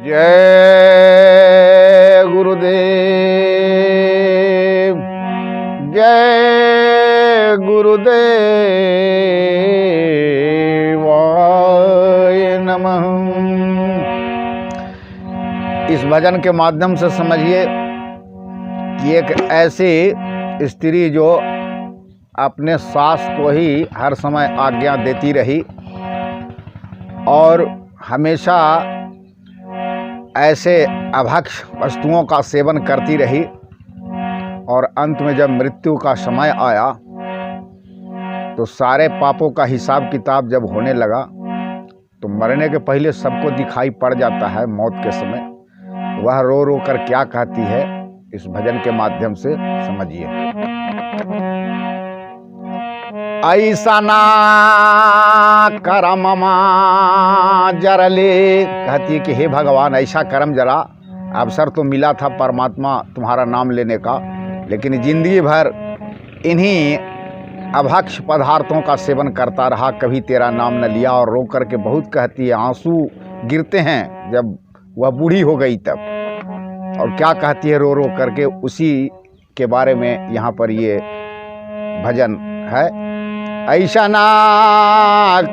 जय गुरुदेव, जय गुरुदेवाय नमः। इस भजन के माध्यम से समझिए कि एक ऐसी स्त्री जो अपने सास को ही हर समय आज्ञा देती रही और हमेशा ऐसे अभक्ष वस्तुओं का सेवन करती रही, और अंत में जब मृत्यु का समय आया तो सारे पापों का हिसाब किताब जब होने लगा तो मरने के पहले सबको दिखाई पड़ जाता है मौत के समय। वह रो रो कर क्या कहती है, इस भजन के माध्यम से समझिए। ऐसा ना करम जरले, कहती है कि हे भगवान, ऐसा कर्म जरा, अवसर तो मिला था परमात्मा तुम्हारा नाम लेने का, लेकिन जिंदगी भर इन्हीं अभक्ष पदार्थों का सेवन करता रहा, कभी तेरा नाम न लिया। और रो करके बहुत कहती है, आंसू गिरते हैं जब वह बूढ़ी हो गई तब। और क्या कहती है रो रो करके, उसी के बारे में यहाँ पर ये भजन है। ऐसा ना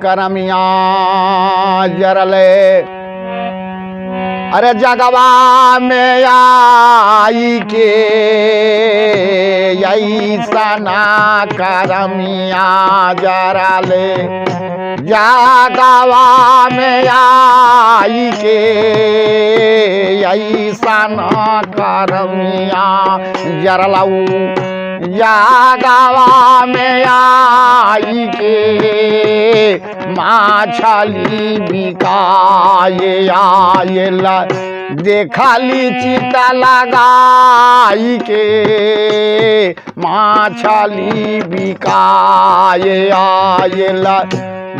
करमिया जरले, अरे जगवा में आई के ऐसा ना करमिया जरले, जगवा में आई के ऐसा ना करमिया जरलाऊ, जगवा में आई के माछली बिकाए आयला, देखाली चिता लगाई के माछली बिकाए आयला,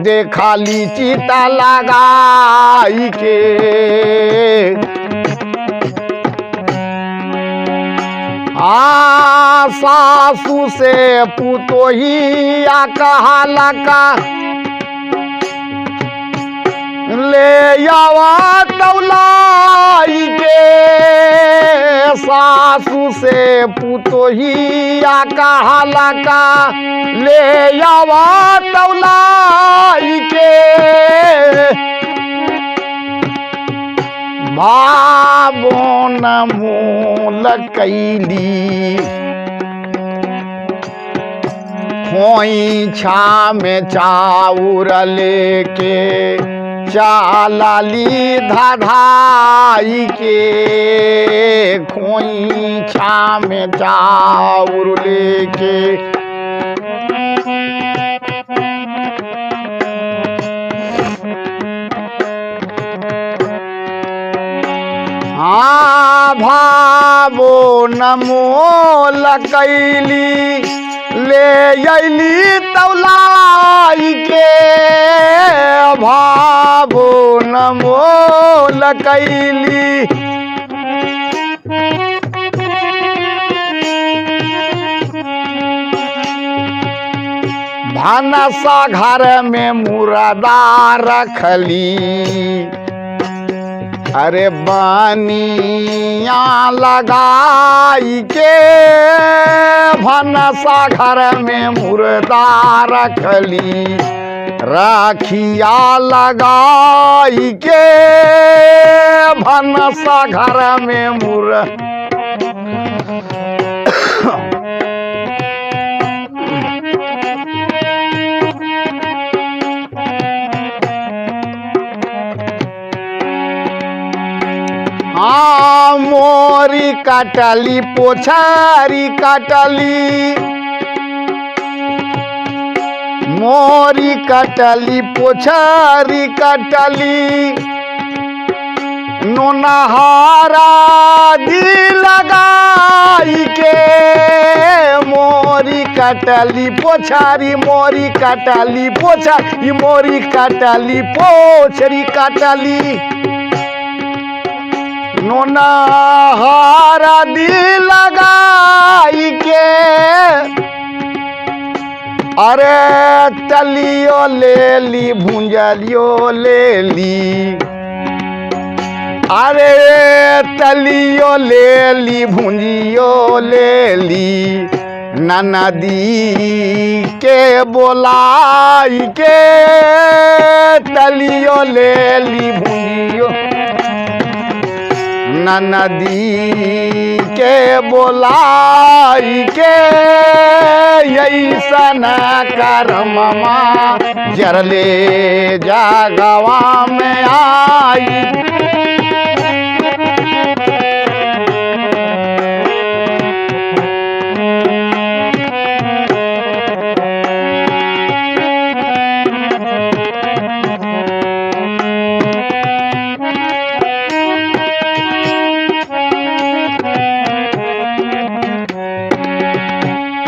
देखाली चिता लगाई के। सासू से पुतोहिया कहाला का ले आवा तौलाई के, सासू से पुतोहिया कहाला का ले आवा तौलाई के। भावो न मूल कैली खोइछा में चाउर लेके चालाली धाधाई के, खोइछा में चाउर लेके भावो न मोल कैली ले अली तौलाई के, भावो न मोल कैली भानसा घर में मुर्दा रखली, अरे बानिया लगाई के भनसा घर में मुर्दा रखली, राखिया लगाई के भनसा घर में मुर्दा। मोरी काटली पोछारी काटली, मोरी काटली पोछारी काटली, नोनहारा दी लगाई के मोरी काटली पोछारी, मोरी काटली पोछारी, मोरी काटली पोछरी काटली, नोनहारा दी लगाई के। अरे तलियो ले ली भुंजलियो ले ली, अरे तलियो ले ली भुंजियो ले ली ननदी के बोलाई के तलियो ले ली भुंजियो ननदी के बोलाई के ऐसन करममा जरले जागवा में आई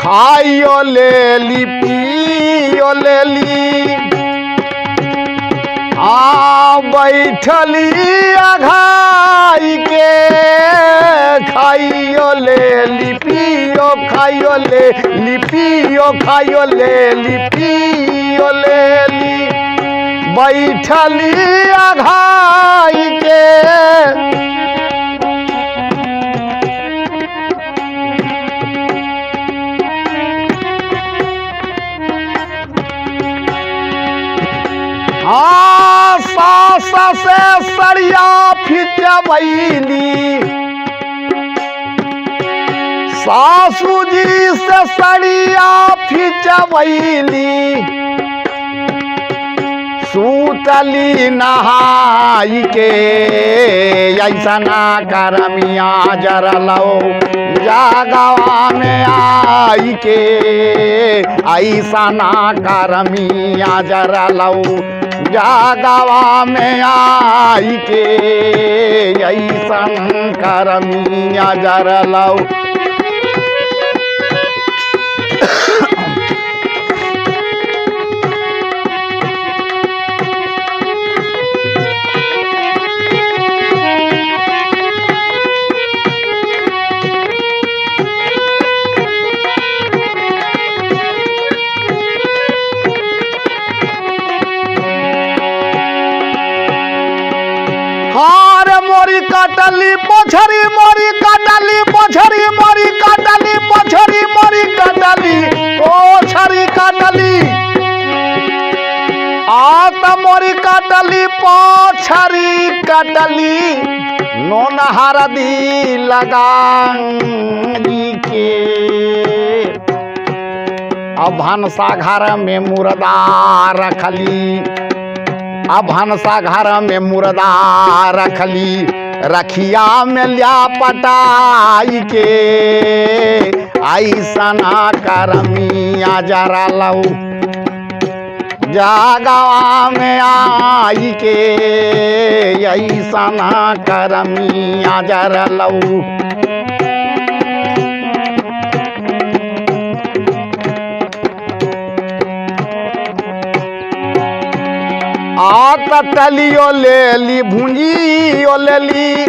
खाइयो ले ली पियो ले ली बैठली अघाई के खाइयो ले ली पियो खाइयो ले ली पियो खाइयो ले ली पियो ले ली बैठली अघाई के सास से सरिया फिचबैली सासू जी से सरिया फिचबैली सूतली नहाई के ऐसा ना करमिया जरलो जागवा में आई के ऐसा ना करमिया जरलो जागवा में आई के ऐसन करमिया जरलो मोरी काटली पछरी मोरी काटली पछरी मोरी काटली पछरी मोरी काटली पछरी काटली आत मोरी काटली पछरी काटली नोन हरदी लगाई के अब भनसा घर में मुर्दा रखली अब भनसा घर में मुर्दा रखली रखिया में लिया पटाई के ऐसन करमिया जरा लऊ जागवा में आई के ऐसन करमिया जरा लऊ तलियो ले ली भुंजियो ले ली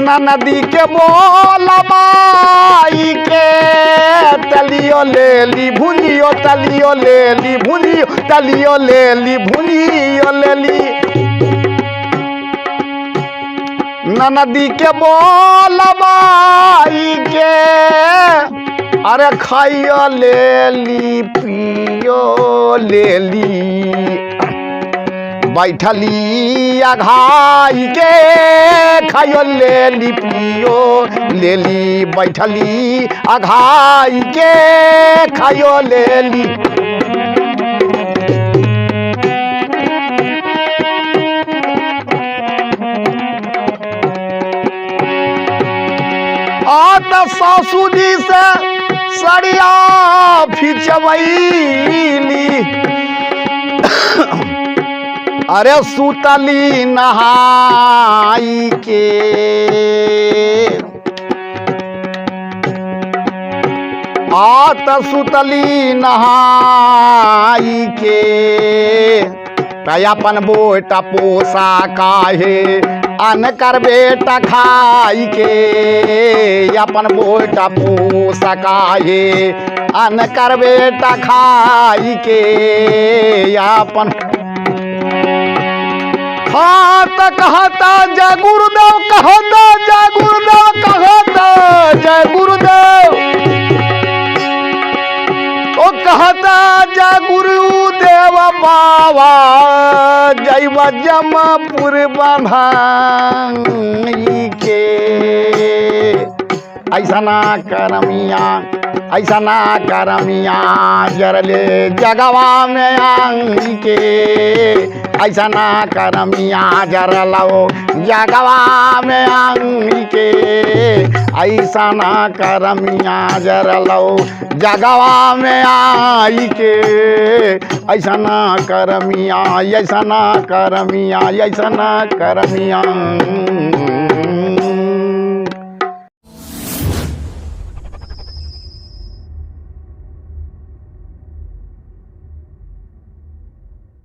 ननदी के बोलबाई के तलियो ले ली भुंजियो तलियो ले ली भुंजियो तलियो ले ली भुंजियो ले ली ननदी के बोलबाई के अरे खाइयो ले ली पियो ले ली बैठली अघाई के खाइयो ले ली पियो ले ली बैठली अघाई के खाइयो ले ली सासू जी से सड़िया फिचबैली अरे सुतली नहाई के आत सुतली नहाई के अपन बेटा पोसा काहे अन कर बेटा खाई के अपन बेटा पोसा काहे अन कर बेटा खाई के अपन हाँ तो कहता जय गुरुदेव, कहता जय गुरुदेव, कहता जय गुरुदेव, ओ कहता जय गुरुदेव बाबा, जय जमपुर बंधाई के। ऐसा ना करमिया, ऐसा ना करमिया, जरले जगवा में आंगी के। ऐसा ना करमिया, जरलो जगवा में आंगी के। ऐसा ना करमिया, जरलो जगवा में आई के। ऐसा ना करमिया, ऐसा ना करमिया, ऐसा ना करमिया।